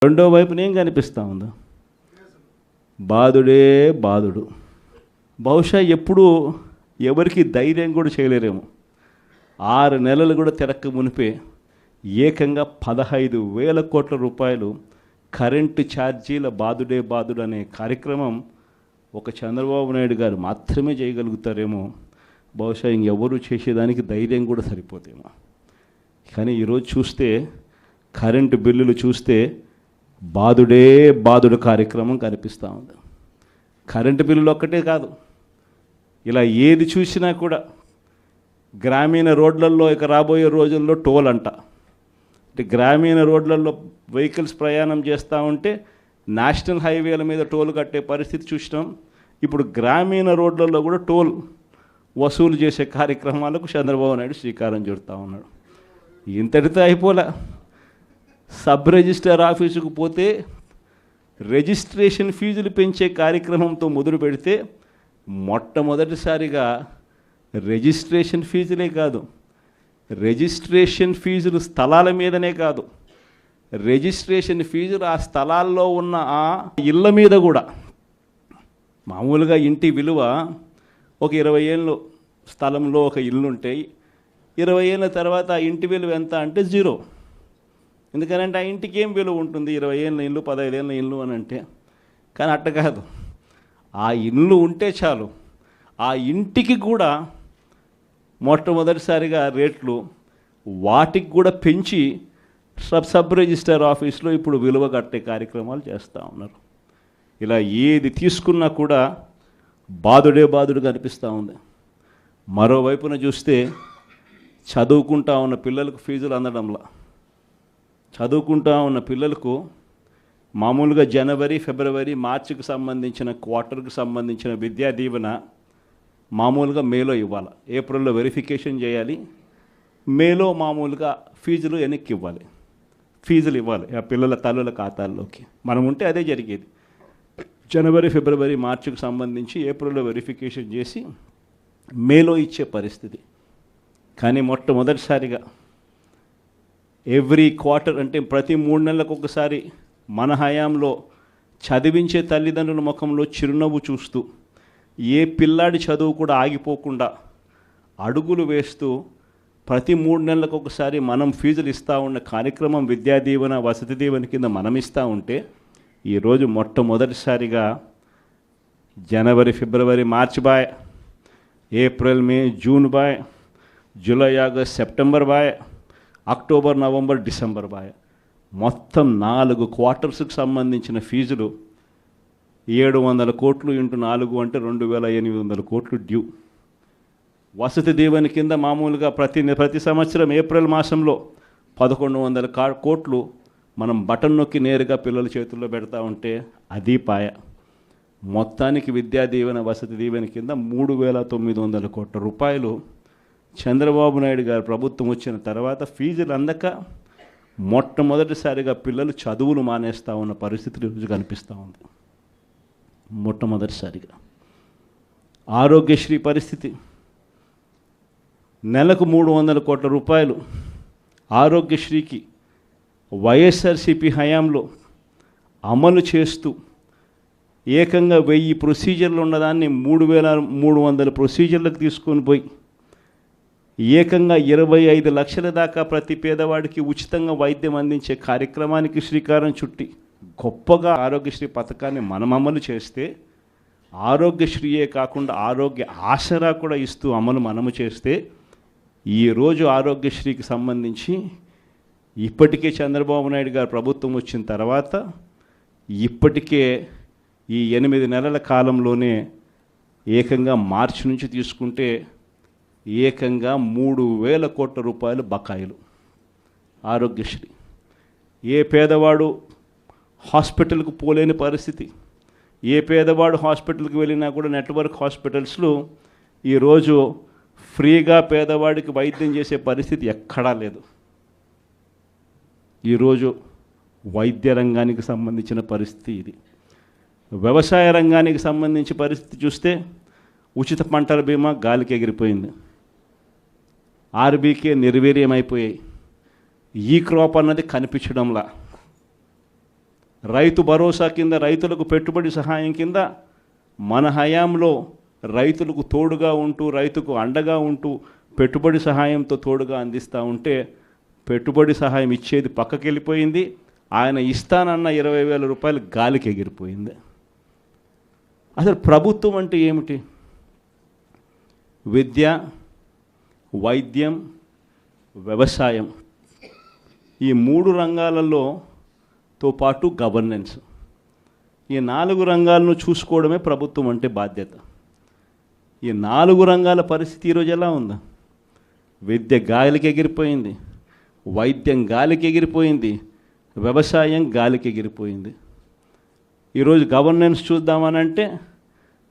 రెండో వైపున ఏం కనిపిస్తూ ఉందో, బాధుడే బాధుడు. బహుశా ఎప్పుడూ ఎవరికి ధైర్యం కూడా చేయలేరేమో. 6 నెలలు కూడా తిరక్క మునిపే ఏకంగా 15,000 కోట్ల రూపాయలు కరెంటు ఛార్జీల బాధుడే బాధుడు అనే కార్యక్రమం ఒక చంద్రబాబు నాయుడు గారు మాత్రమే చేయగలుగుతారేమో. బహుశా ఇంకెవరు చేసేదానికి ధైర్యం కూడా సరిపోతేమో. కానీ ఈరోజు చూస్తే కరెంటు బిల్లులు చూస్తే బాధుడే బాధుడు కార్యక్రమం కనిపిస్తూ ఉంది. కరెంటు బిల్లులు ఒక్కటే కాదు, ఇలా ఏది చూసినా కూడా గ్రామీణ రోడ్లలో ఇక రాబోయే రోజుల్లో టోల్ అంట. అంటే గ్రామీణ రోడ్లలో వెహికల్స్ ప్రయాణం చేస్తూ ఉంటే నేషనల్ హైవేల మీద టోల్ కట్టే పరిస్థితి చూసినాం. ఇప్పుడు గ్రామీణ రోడ్లలో కూడా టోల్ వసూలు చేసే కార్యక్రమాలకు చంద్రబాబు నాయుడు శ్రీకారం చుడతా ఉన్నాడు. ఇంతటితో అయిపోలే. సబ్ రిజిస్టర్ ఆఫీసుకు పోతే రిజిస్ట్రేషన్ ఫీజులు పెంచే కార్యక్రమంతో మొదలు పెడితే మొట్టమొదటిసారిగా రిజిస్ట్రేషన్ ఫీజులే కాదు, రిజిస్ట్రేషన్ ఫీజులు స్థలాల మీదనే కాదు, రిజిస్ట్రేషన్ ఫీజులు ఆ స్థలాల్లో ఉన్న ఆ ఇళ్ళ మీద కూడా. మామూలుగా ఇంటి విలువ ఒక 20 ఏళ్ళు స్థలంలో ఒక ఇల్లు ఉంటాయి, 20 ఏళ్ళ తర్వాత ఆ ఇంటి విలువ ఎంత అంటే 0. ఎందుకనంటే ఆ ఇంటికి ఏం విలువ ఉంటుంది, 20 ఏళ్ళ ఇల్లు 15 ఏళ్ళ ఇల్లు అని అంటే. కానీ అట్ట కాదు, ఆ ఇల్లు ఉంటే చాలు, ఆ ఇంటికి కూడా మొట్టమొదటిసారిగా రేట్లు వాటికి కూడా పెంచి సబ్ రిజిస్టర్ ఆఫీస్లో ఇప్పుడు విలువ కట్టే కార్యక్రమాలు చేస్తూ ఉన్నారు. ఇలా ఏది తీసుకున్నా కూడా బాధుడే బాధుడు కనిపిస్తూ ఉంది. మరోవైపున చూస్తే చదువుకుంటా ఉన్న పిల్లలకు ఫీజులు అందడంలా. చదువుకుంటా ఉన్న పిల్లలకు మామూలుగా జనవరి, ఫిబ్రవరి, మార్చికి సంబంధించిన క్వార్టర్కి సంబంధించిన విద్యా దీవెన మామూలుగా మేలో ఇవ్వాలి, ఏప్రిల్లో వెరిఫికేషన్ చేయాలి, మేలో మామూలుగా ఫీజులు వెనక్కి ఇవ్వాలి, ఫీజులు ఇవ్వాలి ఆ పిల్లల తల్లుల ఖాతాల్లోకి. మనం ఉంటే అదే జరిగేది. జనవరి, ఫిబ్రవరి, మార్చికి సంబంధించి ఏప్రిల్లో వెరిఫికేషన్ చేసి మేలో ఇచ్చే పరిస్థితి. కానీ మొట్టమొదటిసారిగా ఎవ్రీ క్వార్టర్ అంటే ప్రతి 3 నెలలకు ఒకసారి మన హయాంలో చదివించే తల్లిదండ్రుల ముఖంలో చిరునవ్వు చూస్తూ ఏ పిల్లాడి చదువు కూడా ఆగిపోకుండా అడుగులు వేస్తూ ప్రతి 3 నెలలకు ఒకసారి మనం ఫీజులు ఇస్తూ ఉన్న కార్యక్రమం విద్యా దీవెన, వసతి దీవెన కింద మనం ఇస్తూ ఉంటే ఈరోజు మొట్టమొదటిసారిగా జనవరి, ఫిబ్రవరి, మార్చి బాయ్, ఏప్రిల్, మే, జూన్ బాయ్, జూలై, ఆగస్ట్, సెప్టెంబర్ బాయ్, అక్టోబర్, నవంబర్, డిసెంబర్ బాయ్, మొత్తం 4 క్వార్టర్స్కి సంబంధించిన ఫీజులు 700 కోట్లు ఇంటూ 4 అంటే 2,800 కోట్లు డ్యూ. వసతి దీవెన కింద మామూలుగా ప్రతి సంవత్సరం ఏప్రిల్ మాసంలో 1,100 కోట్లు మనం బటన్ నొక్కి నేరుగా పిల్లల చేతుల్లో పెడతా ఉంటే అది పాయ. మొత్తానికి విద్యా దీవెన, వసతి దీవెన కింద 3,900 కోట్ల రూపాయలు చంద్రబాబు నాయుడు గారు ప్రభుత్వం వచ్చిన తర్వాత ఫీజులు అందక మొట్టమొదటిసారిగా పిల్లలు చదువులు మానేస్తూ ఉన్న పరిస్థితి రోజు కనిపిస్తూ ఉంది. మొట్టమొదటిసారిగా ఆరోగ్యశ్రీ పరిస్థితి, నెలకు 300 కోట్ల రూపాయలు ఆరోగ్యశ్రీకి వైఎస్ఆర్సీపీ హయాంలో అమలు చేస్తూ ఏకంగా 1000 ప్రొసీజర్లు ఉన్నదాన్ని 3,300 ప్రొసీజర్లకు తీసుకొని పోయి ఏకంగా 25 లక్షల దాకా ప్రతి పేదవాడికి ఉచితంగా వైద్యం అందించే కార్యక్రమానికి శ్రీకారం చుట్టి గొప్పగా ఆరోగ్యశ్రీ పథకాన్ని మనం అమలు చేస్తే, ఆరోగ్యశ్రీయే కాకుండా ఆరోగ్య ఆసరా కూడా ఇస్తూ మనము చేస్తే ఈరోజు ఆరోగ్యశ్రీకి సంబంధించి ఇప్పటికే చంద్రబాబు నాయుడు గారు ప్రభుత్వం వచ్చిన తర్వాత ఇప్పటికే ఈ 8 నెలల కాలంలోనే ఏకంగా మార్చి నుంచి తీసుకుంటే ఏకంగా 3,000 కోట్ల రూపాయలు బకాయిలు ఆరోగ్యశ్రీ. ఏ పేదవాడు హాస్పిటల్కు పోలేని పరిస్థితి, ఏ పేదవాడు హాస్పిటల్కి వెళ్ళినా కూడా నెట్వర్క్ హాస్పిటల్స్లో ఈరోజు ఫ్రీగా పేదవాడికి వైద్యం చేసే పరిస్థితి ఎక్కడా లేదు. ఈరోజు వైద్య రంగానికి సంబంధించిన పరిస్థితి ఇది. వ్యవసాయ రంగానికి సంబంధించి పరిస్థితి చూస్తే ఉచిత పంటల బీమా గాలికి ఎగిరిపోయింది, ఆర్బీకే నిర్వీర్యమైపోయాయి, ఈ క్రాప్ అన్నది కనిపించడంలా. రైతు భరోసా కింద రైతులకు పెట్టుబడి సహాయం కింద మన హయాంలో రైతులకు తోడుగా ఉంటూ రైతుకు అండగా ఉంటూ పెట్టుబడి సహాయంతో తోడుగా అందిస్తూ ఉంటే పెట్టుబడి సహాయం ఇచ్చేది పక్కకి వెళ్ళిపోయింది. ఆయన ఇస్తానన్న 20,000 రూపాయలు గాలికి ఎగిరిపోయింది. అసలు ప్రభుత్వం అంటే ఏమిటి? విద్య, వైద్యం, వ్యవసాయం, ఈ 3 రంగాలతో పాటు గవర్నెన్స్, ఈ 4 రంగాలను చూసుకోవడమే ప్రభుత్వం అంటే బాధ్యత. ఈ 4 రంగాల పరిస్థితి ఈరోజు ఎలా ఉందా? విద్య గాలికి ఎగిరిపోయింది, వైద్యం గాలికి ఎగిరిపోయింది, వ్యవసాయం గాలికి ఎగిరిపోయింది. ఈరోజు గవర్నెన్స్ చూద్దామనంటే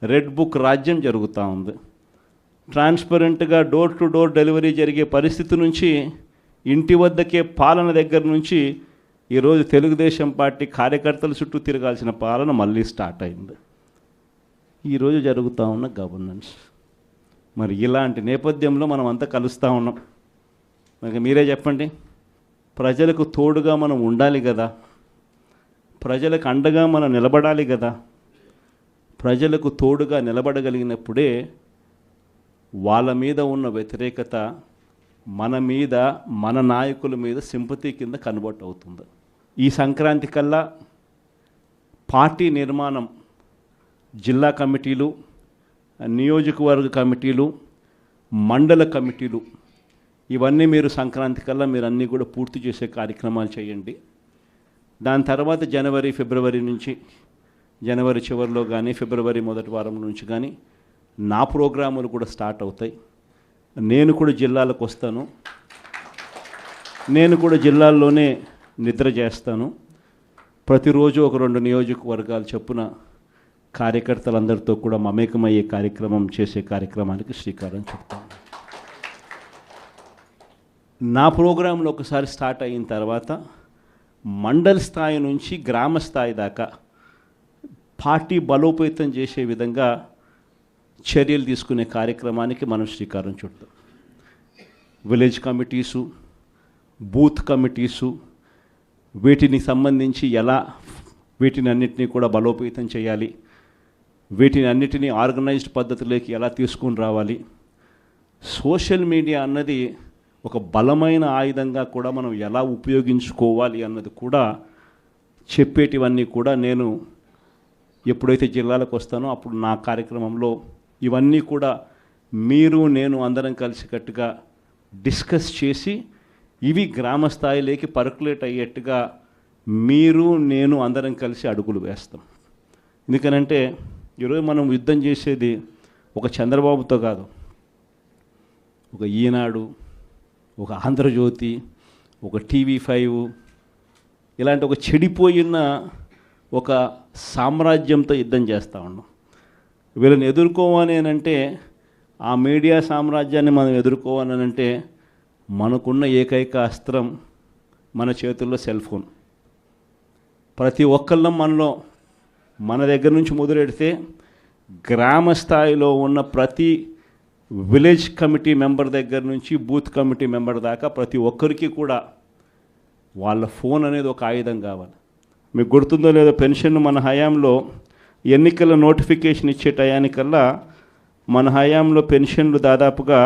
రెడ్ బుక్ రాజ్యం జరుగుతూ ఉంది. ట్రాన్స్పరెంట్గా డోర్ టు డోర్ డెలివరీ జరిగే పరిస్థితి నుంచి, ఇంటి వద్దకే పాలన దగ్గర నుంచి ఈరోజు తెలుగుదేశం పార్టీ కార్యకర్తల చుట్టూ తిరగాల్సిన పాలన మళ్ళీ స్టార్ట్ అయింది. ఈరోజు జరుగుతూ ఉన్న గవర్నెన్స్. మరి ఇలాంటి నేపథ్యంలో మనం అంతా కలుస్తూ ఉన్నాం. మరి మీరే చెప్పండి, ప్రజలకు తోడుగా మనం ఉండాలి కదా, ప్రజలకు అండగా మనం నిలబడాలి కదా. ప్రజలకు తోడుగా నిలబడగలిగినప్పుడే వాళ్ళ మీద ఉన్న వ్యతిరేకత మన మీద, మన నాయకుల మీద సింపతి కింద కన్వర్ట్ అవుతుంది. ఈ సంక్రాంతి కల్లా పార్టీ నిర్మాణం, జిల్లా కమిటీలు, నియోజకవర్గ కమిటీలు, మండల కమిటీలు, ఇవన్నీ మీరు సంక్రాంతి కల్లా మీరు అన్నీ కూడా పూర్తి చేసే కార్యక్రమాలు చేయండి. దాని తర్వాత జనవరి, ఫిబ్రవరి నుంచి, జనవరి చివరిలో కానీ ఫిబ్రవరి మొదటి వారం నుంచి కానీ నా ప్రోగ్రాములు కూడా స్టార్ట్ అవుతాయి. నేను కూడా జిల్లాలకు వస్తాను, నేను కూడా జిల్లాల్లోనే నిద్ర చేస్తాను. ప్రతిరోజు ఒక 2 నియోజకవర్గాలు చొప్పున కార్యకర్తలందరితో కూడా మమేకమయ్యే కార్యక్రమం చేసే కార్యక్రమానికి శ్రీకారం చుడతాను. నా ప్రోగ్రాంలో ఒకసారి స్టార్ట్ అయిన తర్వాత మండల స్థాయి నుంచి గ్రామ స్థాయి దాకా పార్టీ బలోపేతం చేసే విధంగా చర్యలు తీసుకునే కార్యక్రమానికి మనం శ్రీకారం చుడతాం. విలేజ్ కమిటీసు, బూత్ కమిటీసు, వీటిని సంబంధించి ఎలా వీటిని అన్నిటినీ కూడా బలోపేతం చేయాలి, వీటిని అన్నిటినీ ఆర్గనైజ్డ్ పద్ధతిలోకి ఎలా తీసుకుని రావాలి. సోషల్ మీడియా అన్నది ఒక బలమైన ఆయుధంగా కూడా మనం ఎలా ఉపయోగించుకోవాలి అన్నది కూడా చెప్పేటివన్నీ కూడా నేను ఎప్పుడైతే జిల్లాలకు వస్తానో అప్పుడు నా కార్యక్రమంలో ఇవన్నీ కూడా మీరు నేను అందరం కలిసికట్టుగా డిస్కస్ చేసి ఇవి గ్రామ స్థాయిలోకి పర్కులేట్ అయ్యేట్టుగా మీరు నేను అందరం కలిసి అడుగులు వేస్తాం. ఎందుకనంటే ఈరోజు మనం యుద్ధం చేసేది ఒక చంద్రబాబుతో కాదు, ఒక ఈనాడు, ఒక ఆంధ్రజ్యోతి, ఒక TV5, ఇలాంటి ఒక చెడిపోయిన ఒక సామ్రాజ్యంతో యుద్ధం చేస్తూ ఉన్నాం. వీళ్ళని ఎదుర్కోవాలి అంటే, ఆ మీడియా సామ్రాజ్యాన్ని మనం ఎదుర్కోవాలి అంటే మనకున్న ఏకైక అస్త్రం మన చేతుల్లో సెల్ ఫోన్. ప్రతి ఒక్కళ్ళం మనలో మన దగ్గర నుంచి మొదలెడితే గ్రామ స్థాయిలో ఉన్న ప్రతి విలేజ్ కమిటీ మెంబర్ దగ్గర నుంచి బూత్ కమిటీ మెంబర్ దాకా ప్రతి ఒక్కరికి కూడా వాళ్ళ ఫోన్ అనేది ఒక ఆయుధం కావాలి. మీకు గుర్తుందో లేదో, పెన్షన్ మన హయాంలో ఎన్నికల నోటిఫికేషన్ ఇచ్చే టయానికల్లా మన హయాంలో పెన్షన్లు దాదాపుగా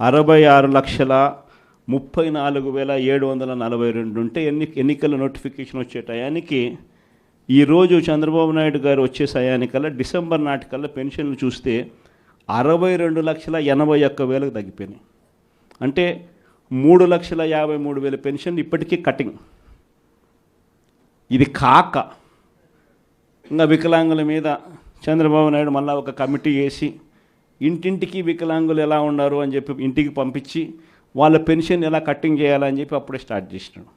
66,34,742 ఉంటే ఎన్నికల నోటిఫికేషన్ వచ్చే టయానికి ఈరోజు చంద్రబాబు నాయుడు గారు వచ్చే టయానికల్లా డిసెంబర్ నాటికల్లా పెన్షన్లు చూస్తే 62,81,000 తగ్గిపోయినాయి. అంటే 3,53,000 పెన్షన్ ఇప్పటికీ కటింగ్. ఇది కాక ఇంకా వికలాంగుల మీద చంద్రబాబు నాయుడు మళ్ళీ ఒక కమిటీ వేసి ఇంటింటికి వికలాంగులు ఎలా ఉన్నారు అని చెప్పి ఇంటికి పంపించి వాళ్ళ పెన్షన్ ఎలా కట్టింగ్ చేయాలని చెప్పి అప్పుడే స్టార్ట్ చేసినాడు.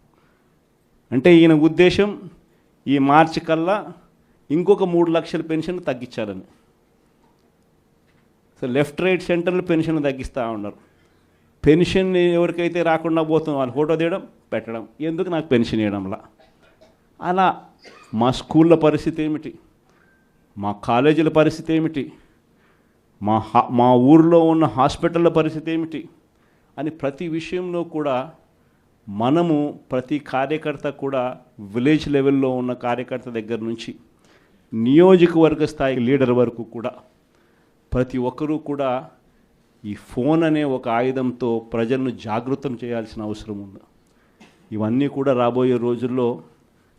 అంటే ఈయన ఉద్దేశం ఈ మార్చి కల్లా ఇంకొక 3 లక్షల పెన్షన్ తగ్గించాలని. సో లెఫ్ట్ రైట్ సెంటర్లు పెన్షన్ తగ్గిస్తూ ఉన్నారు. పెన్షన్ ఎవరికైతే రాకుండా పోతుందో వాళ్ళు ఫోటో తీయడం పెట్టడం, ఎందుకు నాకు పెన్షన్ ఇవ్వడంలా. అలా మా స్కూళ్ళ పరిస్థితి ఏమిటి, మా కాలేజీల పరిస్థితి ఏమిటి, మా ఊరిలో ఉన్న హాస్పిటళ్ళ పరిస్థితి ఏమిటి అని ప్రతి విషయంలో కూడా మనము ప్రతి కార్యకర్త కూడా విలేజ్ లెవెల్లో ఉన్న కార్యకర్త దగ్గర నుంచి నియోజకవర్గ స్థాయి లీడర్ వరకు కూడా ప్రతి ఒక్కరూ కూడా ఈ ఫోన్ అనే ఒక ఆయుధంతో ప్రజలను జాగృతం చేయాల్సిన అవసరం ఉంది. ఇవన్నీ కూడా రాబోయే రోజుల్లో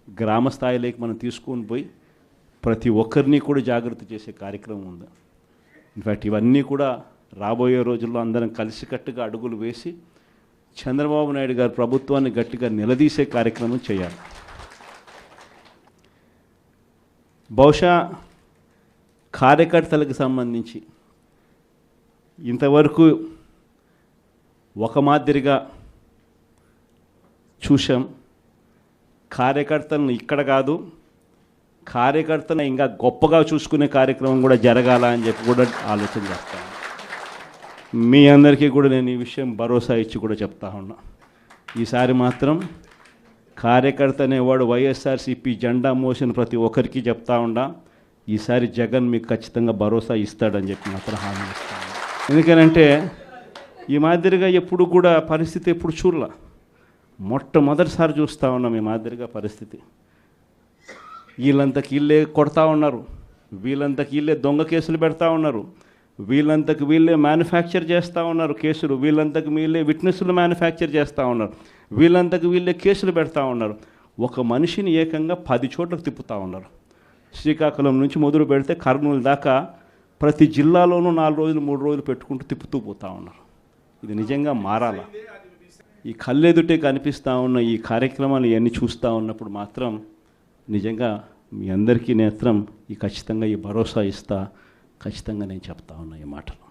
గ్రామ స్థాయిలోకి మనం తీసుకొని పోయి ప్రతి ఒక్కరిని కూడా జాగృతి చేసే కార్యక్రమం ఉంది. ఇన్ఫ్యాక్ట్ ఇవన్నీ కూడా రాబోయే రోజుల్లో అందరం కలిసికట్టుగా అడుగులు వేసి చంద్రబాబు నాయుడు గారి ప్రభుత్వాన్ని గట్టిగా నిలదీసే కార్యక్రమం చేయాలి. బహుశా కార్యకర్తలకు సంబంధించి ఇంతవరకు ఒక మాదిరిగా చూసాం. కార్యకర్తలను ఇక్కడ కాదు, కార్యకర్తలను ఇంకా గొప్పగా చూసుకునే కార్యక్రమం కూడా జరగాల అని చెప్పి కూడా ఆలోచన చేస్తాను. మీ అందరికీ కూడా నేను ఈ విషయం భరోసా ఇచ్చి కూడా చెప్తా ఉన్నా. ఈసారి మాత్రం కార్యకర్త అనేవాడు వైఎస్ఆర్సీపీ జెండా మోసిన ప్రతి ఒక్కరికి చెప్తా ఉండా, ఈసారి జగన్ మీకు ఖచ్చితంగా భరోసా ఇస్తాడని చెప్పి మాత్రం హామీ ఇస్తాను. ఎందుకనంటే ఈ మాదిరిగా ఎప్పుడు కూడా పరిస్థితి ఎప్పుడు చూడలా, మొట్టమొదటిసారి చూస్తూ ఉన్నాం ఈ మాదిరిగా పరిస్థితి. వీళ్ళంతకు వీళ్ళే కొడతా ఉన్నారు, వీళ్ళంతకు వీళ్ళే దొంగ కేసులు పెడతా ఉన్నారు, వీళ్ళంతకు వీళ్ళే మ్యానుఫ్యాక్చర్ చేస్తూ ఉన్నారు కేసులు, వీళ్ళంతకు వీళ్ళే విట్నెస్లు మ్యానుఫ్యాక్చర్ చేస్తూ ఉన్నారు, వీళ్ళంతకు వీళ్ళే కేసులు పెడతా ఉన్నారు. ఒక మనిషిని ఏకంగా 10 చోట్లకు తిప్పుతూ ఉన్నారు. శ్రీకాకుళం నుంచి మొదలు పెడితే కర్నూలు దాకా ప్రతి జిల్లాలోనూ 4 రోజులు 3 రోజులు పెట్టుకుంటూ తిప్పుతూ పోతూ ఉన్నారు. ఇది నిజంగా మారాలా? ఈ కళ్ళెదుటే కనిపిస్తూ ఉన్న ఈ కార్యక్రమాలు ఇవన్నీ చూస్తూ ఉన్నప్పుడు మాత్రం నిజంగా మీ అందరికీ నేత్రం ఖచ్చితంగా ఈ భరోసా ఇస్తా, ఖచ్చితంగా నేను చెప్తా ఉన్నా ఈ మాటలు.